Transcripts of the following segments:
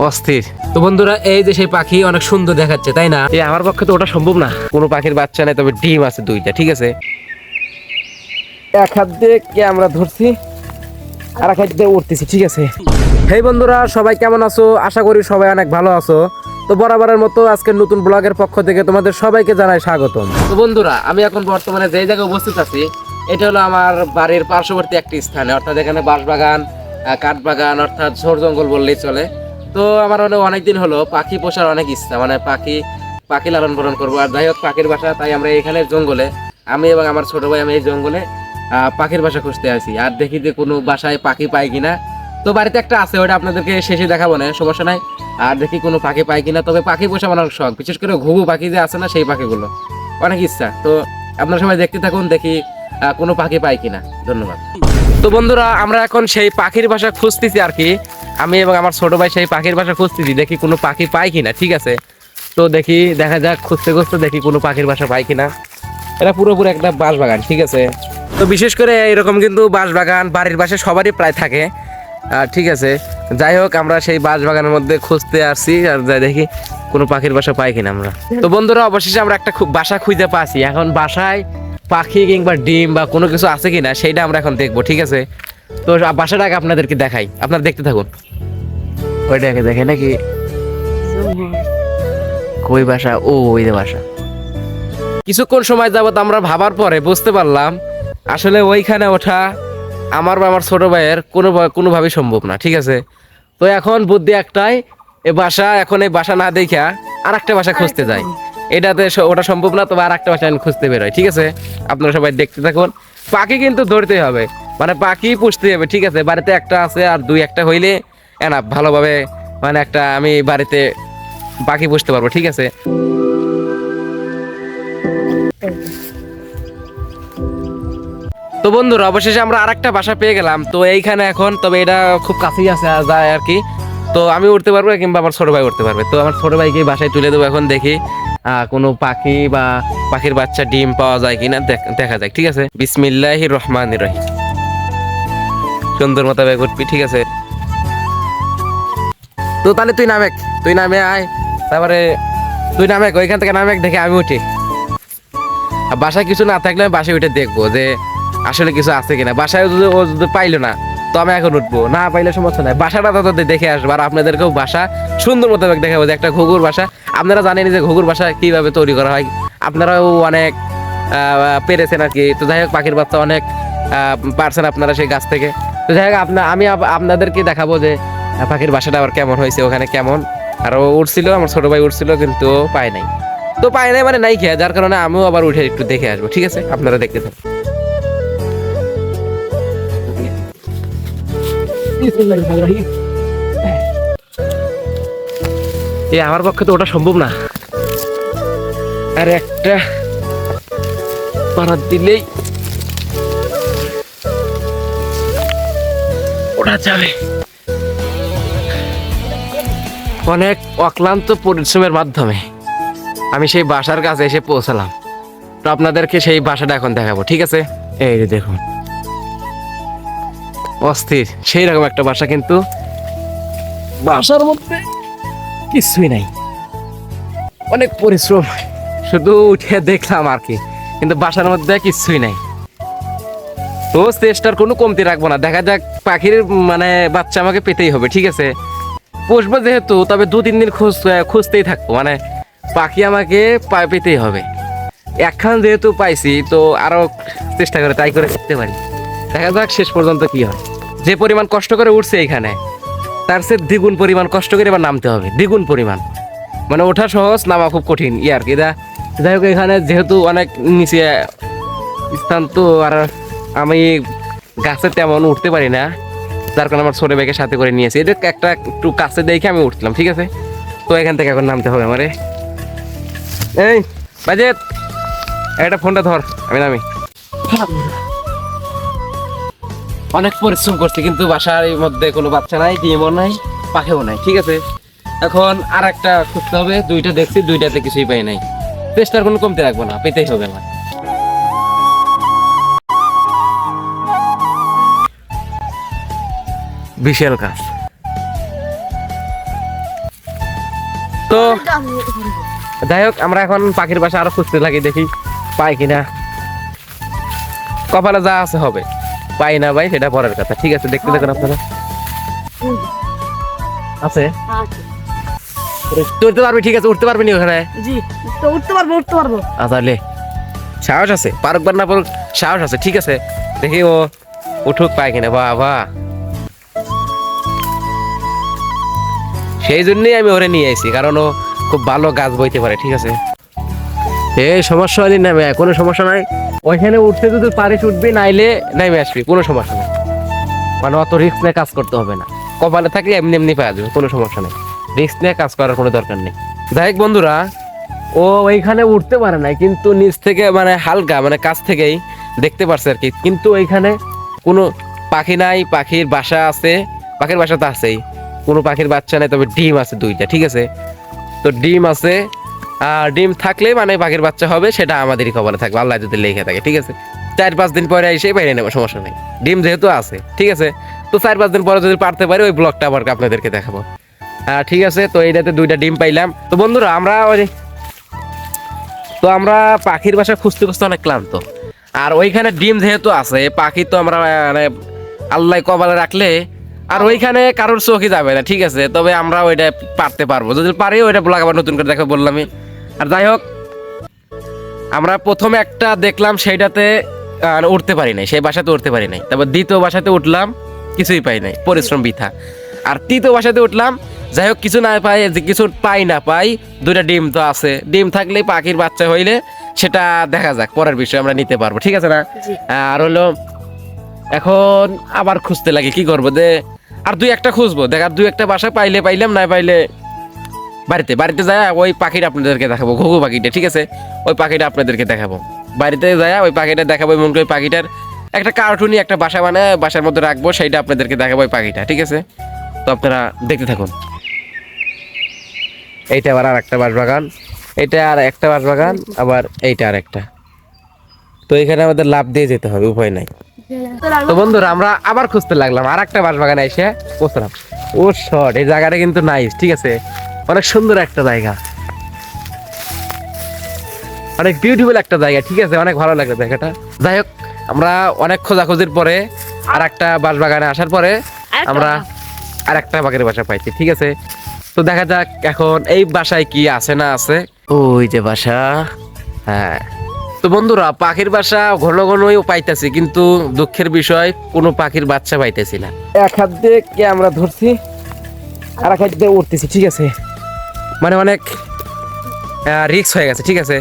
অস্থির। তো বন্ধুরা, এই যে সেই পাখি অনেক সুন্দর দেখাচ্ছে, তাই না? আমার পক্ষে তো ওটা সম্ভব না। কোনো পাখির বাচ্চা নেই, তবে ডিম আছে 2টা। ঠিক আছে, এক হাত দিয়ে আমরা ধরছি আর এক হাত দিয়ে উঠতেছি। ঠিক আছে। হেই বন্ধুরা, সবাই কেমন আছো? আশা করি সবাই অনেক ভালো আছো। তো বরাবরের মতো আজকের নতুন ব্লগের পক্ষ থেকে তোমাদের সবাইকে জানাই স্বাগতম। তো বন্ধুরা, আমি এখন বর্তমানে যে জায়গায় উপস্থিত আছি, এটা হলো আমার বাড়ির পার্শ্ববর্তী একটি স্থানে, অর্থাৎ এখানে বাঁশবাগান, কাঠবাগান, অর্থাৎ ঝোড় জঙ্গল বললেই চলে। তো আমার অনেকদিন হলো পাখি পোষার অনেক ইচ্ছা, মানে পাখি লালন পালন করবো। আর যাই হোক, পাখির বাসা, তাই আমরা এখানে জঙ্গলে, আমি এবং আমার ছোট ভাই, আমি এই জঙ্গলে পাখির বাসা খুঁজতে আসি। আর দেখি যে কোনো বাসায় পাখি পাই কিনা। তো বাড়িতে একটা আছে, ওটা আপনাদেরকে শেষে দেখাবো না, সমস্যা নাই। আর দেখি কোনো পাখি পাই কিনা। তবে পাখি পোষা আমার অনেক শখ, বিশেষ করে ঘুঘু পাখি যে আছে না, সেই পাখিগুলো অনেক ইচ্ছা। তো আপনারা সবাই দেখতে থাকুন, দেখি কোনো পাখি পাই কিনা। ধন্যবাদ। তো বন্ধুরা, আমরা এখন সেই পাখির বাসা খুঁজতেছি আর কি। আমি এবং আমার ছোট ভাই সেই পাখির বাসা খুঁজতেছি, দেখি কোনো পাখি পাই কিনা। ঠিক আছে, তো দেখা যাক, খুঁজতে খুঁজতে দেখি কোনো পাখির বাসা পাই কিনা। এটা পুরোপুরি একটা বাঁশবাগান। ঠিক আছে, তো বিশেষ করে এরকম কিন্তু বাঁশবাগান বাড়ির পাশে সবারই প্রায় থাকে। ঠিক আছে, যাই হোক, আমরা সেই বাঁশবাগানের মধ্যে খুঁজতে আসছি, আর যাই দেখি কোনো পাখির বাসা পাই কিনা আমরা। তো বন্ধুরা, অবশেষে আমরা একটা বাসা খুঁজে পাচ্ছি। এখন বাসায় পাখি কিংবা ডিম বা কোনো কিছু আছে কিনা সেইটা আমরা এখন দেখবো। ঠিক আছে, তো বাসাটাকে আপনাদেরকে দেখাই, আপনারা দেখতে থাকুন। ওইটাকে দেখে নাকি কই বাসা? ও, ওই যে বাসা। কিছুক্ষণ সময় যাবত আমরা ভাবার পরে বুঝতে পারলাম আসলে ওইখানে ওঠা আমার বা আমার ছোট ভাইয়ের কোনোভাবেই সম্ভব না। ঠিক আছে, তো এখন বুদ্ধি একটাই, এই বাসা না দেখা আর একটা বাসা খুঁজতে যাই। এটাতে ওটা সম্ভব না, তবে আর একটা বাসা খুঁজতে বেরোয়। ঠিক আছে, আপনারা সবাই দেখতে থাকুন। পাখি কিন্তু ধরতেই হবে, মানে পাখি পুষতে হবে। ঠিক আছে, বাড়িতে একটা আছে, আর একটা হইলে এনাফ, ভালোভাবে মানে একটা আমি বাড়িতে পাখি পুষতে পারবো। ঠিক আছে, তো বন্ধুরা, অবশেষে আমরা আরেকটা বাসা পেয়ে গেলাম। তো এইখানে এখন, তবে এটা খুব কাছেই আছে যায় আর কি। তো আমি উঠতে পারবো কিংবা আমার ছোট ভাই উঠতে পারবে। তো আমার ছোট ভাইকে বাসায় তুলে দেবো। এখন দেখি কোনো পাখি বা পাখির বাচ্চা ডিম পাওয়া যায় কিনা, দেখা যাক। ঠিক আছে, বিসমিল্লাহির রহমানির রহিম। সুন্দর মতো ব্যাগ উঠবি। ঠিক আছে, তো তাহলে তুই নামে আয়, তারপরে তুই নামে ওইখান থেকে নামে দেখে আমি উঠি। আর বাসায় কিছু না থাকলে আমি বাসায় উঠে দেখবো যে আসলে কিছু আছে কিনা। বাসায় যদি পাইলো না, তো আমি এখন উঠবো, না পাইলে সমস্যা নাই, বাসাটা তো দেখে আসবো। আর আপনাদেরকেও বাসা সুন্দর মতো দেখাবো যে একটা ঘুঘুর বাসা। আপনারা জানেন যে ঘুঘুর বাসা কিভাবে তৈরি করা হয়, আপনারাও অনেক পেরেছেন আর কি। তো যাই হোক, পাখির বাচ্চা অনেক পারছেন আপনারা সেই গাছ থেকে। তো যাই হোক, আমি আপনাদেরকে দেখাবো যে পাখির বাসাটা আবার কেমন হয়েছে, ওখানে কেমন। আর ও উঠছিল, আমার ছোট ভাই উঠছিল, কিন্তু পায় নাই। তো পায় নাই মানে নাই খেয়ে, যার কারণে আমিও আবার উঠে একটু দেখে আসবো। ঠিক আছে, আপনারা দেখতে থাকুন। আমার পক্ষে তো ওটা সম্ভব না, আর একটা পাড়া দিলেই ওটা যাবে। অনেক অক্লান্ত পরিশ্রমের মাধ্যমে আমি সেই বাসার কাছে এসে পৌঁছালাম। তো আপনাদেরকে সেই বাসাটা এখন দেখাবো। ঠিক আছে, এই যে দেখুন, অস্থির সেই রকম একটা বাসা, কিন্তু বাসার মধ্যে কিছুই নাই। অনেক পরিশ্রম, শুধু উঠে দেখলাম আর কি, কিন্তু বাসার মধ্যে কিছুই নাই। তো চেষ্টার কোনো কমতি রাখবো না, দেখা যাক। পাখির মানে বাচ্চা আমাকে পেতেই হবে। ঠিক আছে, পুষবো যেহেতু, তবে 2-3 দিন খুঁজতেই থাকবো, মানে পাখি আমাকে পেতেই হবে। একখান যেহেতু পাইছি, তো আরো চেষ্টা করে ট্রাই করে দেখতে পারি, দেখা যাক শেষ পর্যন্ত কি হয়। যে পরিমাণ কষ্ট করে উঠছে এখানে, তার চেয়ে দ্বিগুণ পরিমাণ কষ্ট করে এবার নামতে হবে, দ্বিগুণ পরিমাণ। মানে ওঠা সহজ, নামা খুব কঠিন আর কি। যাই হোক, এখানে যেহেতু অনেক নিচে স্থান, তো আর আমি গাছে তেমন উঠতে পারি না, যার কারণে আমার ছোট ভাইকে সাথে করে নিয়েছি। এটা একটা একটু কাছে দেখে আমি উঠলাম। ঠিক আছে, তো এখান থেকে এখন নামতে হবে আমারে। এই বাজেট, একটা ফোনটা ধর, আমি নামি। অনেক পরিশ্রম করছি, কিন্তু বাসার মধ্যে কোনো বাচ্চা নাই, ডিমও নাই, পাখিও নাই। ঠিক আছে, এখন আর একটা খুঁজতে হবে। 2টা দেখছি, 2টাতে কিছুই পাই নাই। চেষ্টার কোনো কমতে রাখবো না, পেতেই হবে আমার। বিশাল কাজ। তো যাই হোক, আমরা এখন পাখির বাসা আরো খুঁজতে থাকি, দেখি পাই কিনা। কপালে যা আছে হবে, পাই না ভাই সেটা পরের কথা। ঠিক আছে, দেখতে দেখুন আপনারা। আছে উঠতে পারবি? ঠিক আছে, উঠতে পারবি নি ওখানে? জি, তো উঠতে পারবো। তাহলে সাহস আছে, পারুক বার না পারুক সাহস আছে। ঠিক আছে, দেখি ও উঠুক, পায় কিনা। বাবা, সেই জন্যই আমি ওরে নিয়ে আইছি, কারণ ও খুব ভালো গাছ বইতে পারে। ঠিক আছে, এই সমস্যা হয়নি, নামে কোনো সমস্যা নাই। ওইখানে উঠতে যদি পারিস উঠবি, নাইলে নামে আসবি, কোনো সমস্যা নেই। মানে অত রিস্ক নিয়ে কাজ করতে হবে না, কপালে থাকলে এমনি এমনি পাওয়া যাবে, কোনো সমস্যা নেই। রিস্ক নিয়ে কাজ করার কোনো দরকার নেই। যাই হোক বন্ধুরা, ও ওইখানে উঠতে পারে না, কিন্তু নিচ থেকে মানে হালকা মানে কাছ থেকেই দেখতে পারছে আর কি। কিন্তু ওইখানে কোনো পাখি নাই, পাখির বাসা আছে, পাখির বাসা তো আছেই, কোনো পাখির বাচ্চা নেই, তবে ডিম আছে 2টা। ঠিক আছে, তো ডিম আছে, আর ডিম থাকলে মানে পাখির বাচ্চা হবে, সেটা আমাদেরই খবরে থাকবে, আল্লাহ যদি লেখে থাকে। ঠিক আছে, 4-5 দিন পরে এসে বাইরে নেবো, সমস্যা নেই, ডিম যেহেতু আছে। ঠিক আছে, তো 4-5 দিন পরে যদি পারতে পারি, ওই ব্লগটা আবার আপনাদেরকে দেখাবো। ঠিক আছে, তো এইটাতে 2টা ডিম পাইলাম। তো বন্ধুরা, আমরা পাখির বাসা খুঁজতে খুঁজতে অনেক ক্লান্ত, আর ওইখানে ডিম যেহেতু আছে, পাখি তো আমরা মানে আল্লাহ কপালে রাখলে আর ওইখানে কারোর চোখই যাবে না। ঠিক আছে, তবে আমরা ওইটা পারতে পারবো, যদি পারি ওইটা ব্লগ আবার নতুন করে দেখো বললামই। আর যাই হোক, আমরা প্রথমে একটা দেখলাম, সেইটাতে উঠতে পারি নাই, সেই বাসাতে উঠতে পারি নাই। তারপর দ্বিতীয় বাসাতে উঠলাম, কিছুই পাই নাই, পরিশ্রম বৃথা। আর তৃতীয় বাসাতে উঠলাম, যাই হোক কিছু না পাই, কিছু পাই না পাই, 2টা ডিম তো আছে। ডিম থাকলে পাখির বাচ্চা হইলে সেটা দেখা যাক, পরের বিষয় আমরা নিতে পারবো। ঠিক আছে না? আর হলো এখন আবার খুঁজতে লাগে, কি করবো, আর 2-1টা খুঁজবো, দেখ আর 2-1টা বাসা পাইলে পাইলাম, না পাইলে বাড়িতে যায় ওই পাখিটা আপনাদেরকে দেখাবো, ঘুঘু পাখিটা। ঠিক আছে, ওই পাখিটা আপনাদেরকে দেখাবো, বাড়িতে যায় ওই পাখিটা দেখাবো। এমন করে পাখিটার একটা কার্টুনই একটা বাসা মানে বাসার মধ্যে রাখবো, সেইটা আপনাদেরকে দেখাবো ওই পাখিটা। ঠিক আছে, তো আপনারা দেখতে থাকুন। এইটা আবার আর একটা বাঁশবাগান, এটা আর একটা বাঁশবাগান, আবার এইটা আর একটা। তো এখানে আমাদের লাভ দিয়ে যেতে হবে, উপায় নাই। তো বন্ধুরা, আমরা আবার খুঁজতে লাগলাম, আর একটা বাঁশবাগানে এসে বসলাম। ও শট, এই জায়গাটা কিন্তু নাইস। ঠিক আছে, অনেক সুন্দর একটা জায়গা, অনেক বিউটিফুল একটা জায়গা। ঠিক আছে, অনেক ভালো লাগে জায়গাটা। যাই হোক, আমরা অনেক খোঁজাখুঁজির পরে আর একটা বাঁশবাগানে আসার পরে আমরা আর একটা পাখির বাসা পাইছি। ঠিক আছে, তো দেখা যাক এখন এই বাসায় কি আছে না আছে। ওই যে বাসা, হ্যাঁ। তো বন্ধুরা, পাখির বাসা ঘন ঘনই পাইতেছি, কিন্তু দুঃখের বিষয় কোনো পাখির বাচ্চা পাইতেছি না। এক হাত দিয়ে কে আমরা ধরছি, আর এক হাত দিয়ে উঠতেছি। ঠিক আছে, মানে অনেক রিস্ক হয়ে গেছে। ঠিক আছে,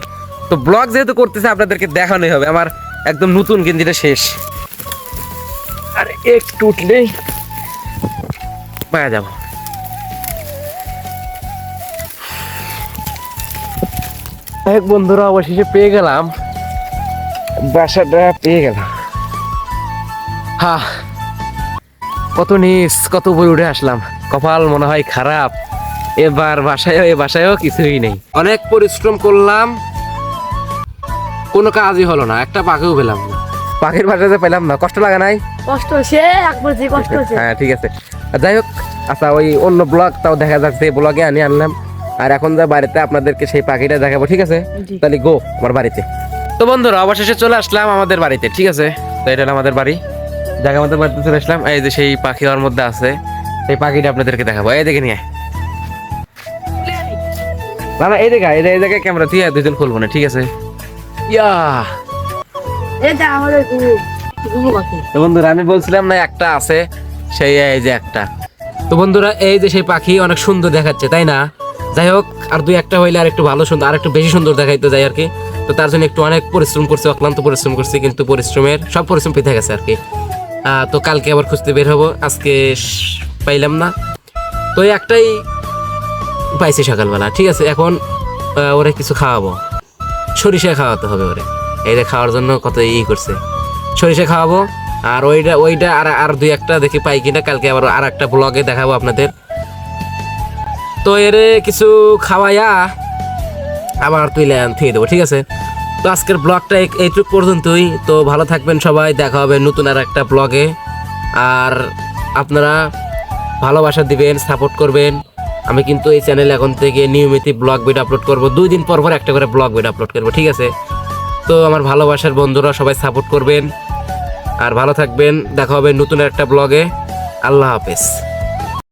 তো ব্লগ যেহেতু করতেছে, আপনাদেরকে দেখানোই হবে। আমার একদম নতুন গেঞ্জিটা শেষ, আর একটু উঠলেই পাওয়া যাবো। এক বন্ধুরা, অবশেষে পেয়ে গেলাম, বাসাটা পেয়ে গেলাম। কত নিচ, কত উপরে উঠে আসলাম, কপাল মনে হয় খারাপ। এবার বাসায়ও কিছুই নেই, অনেক পরিশ্রম করলাম, কোনো কাজই হলো না, একটা পাখিও পেলাম না। পাখির বাসাতে পেলাম না, কষ্ট লাগে নাই? কষ্ট হচ্ছে, কষ্ট হচ্ছে। হ্যাঁ, ঠিক আছে, যাই হোক। আচ্ছা, ওই অন্য ব্লগ তাও দেখা যাচ্ছে, ব্লগে আনলাম। আর এখন যা বাড়িতে আপনাদেরকে সেই পাখিটা দেখাবো। ঠিক আছে, তাহলে গো আমার বাড়িতে। তো বন্ধুরা, অবশেষে চলে আসলাম আমাদের বাড়িতে। ঠিক আছে, তো এটা আমাদের বাড়ি, জায়গা আমাদের বাড়িতে চলে আসলাম। এই যে সেই পাখি ওর মধ্যে আছে, সেই পাখিটা আপনাদেরকে দেখাবো। এই দেখে নিয়ে না, এই জায়গায় ক্যামেরা দিয়ে 2জন খুলবো না। ঠিক আছে, ইয়া এটা আমাদের ঘুঘু পাখি। তো বন্ধুরা, আমি বলছিলাম না একটা আছে, সেই এই যে একটা। তো বন্ধুরা, এই যে সেই পাখি অনেক সুন্দর দেখাচ্ছে, তাই না? যাই হোক, আর 2-1টা হইলে আর একটু ভালো সুন্দর, আর একটু বেশি সুন্দর দেখাইতে যাই আর কি। তো তার জন্য একটু অনেক পরিশ্রম করছি, অক্লান্ত পরিশ্রম করছি, কিন্তু পরিশ্রমের সব পরিশ্রম পেতে গেছে আর কি। তো কালকে আবার খুঁজতে বের হবো, আজকে পাইলাম না। তো এই একটাই পাইছি সকালবেলা। ঠিক আছে, এখন ওরে কিছু খাওয়াবো, সরিষা খাওয়াতে হবে ওরে। এইটা খাওয়ার জন্য কত করছে, সরিষা খাওয়াবো। আর ওইটা আর 2-1টা দেখি পাই কিনা, কালকে আবার আর একটা ব্লগে দেখাবো আপনাদের। তো এরে কিছু খাওয়াইয়া আবার থুয়ে দেবো। ঠিক আছে, তো আজকের ব্লগটা এইটুক পর্যন্তই। তো ভালো থাকবেন সবাই, দেখা হবে নতুন আর একটা ব্লগে। আর আপনারা ভালোবাসা দিবেন, সাপোর্ট করবেন। আমি কিন্তু এই চ্যানেলে এখন থেকে নিয়মিত ব্লগ ভিডিও আপলোড করব, 2 দিন পর পর একটা করে ব্লগ ভিডিও আপলোড করব, ঠিক আছে? তো আমার ভালোবাসার বন্ধুরা সবাই সাপোর্ট করবেন আর ভালো থাকবেন। দেখা হবে নতুন একটা ব্লগে। আল্লাহ হাফেজ।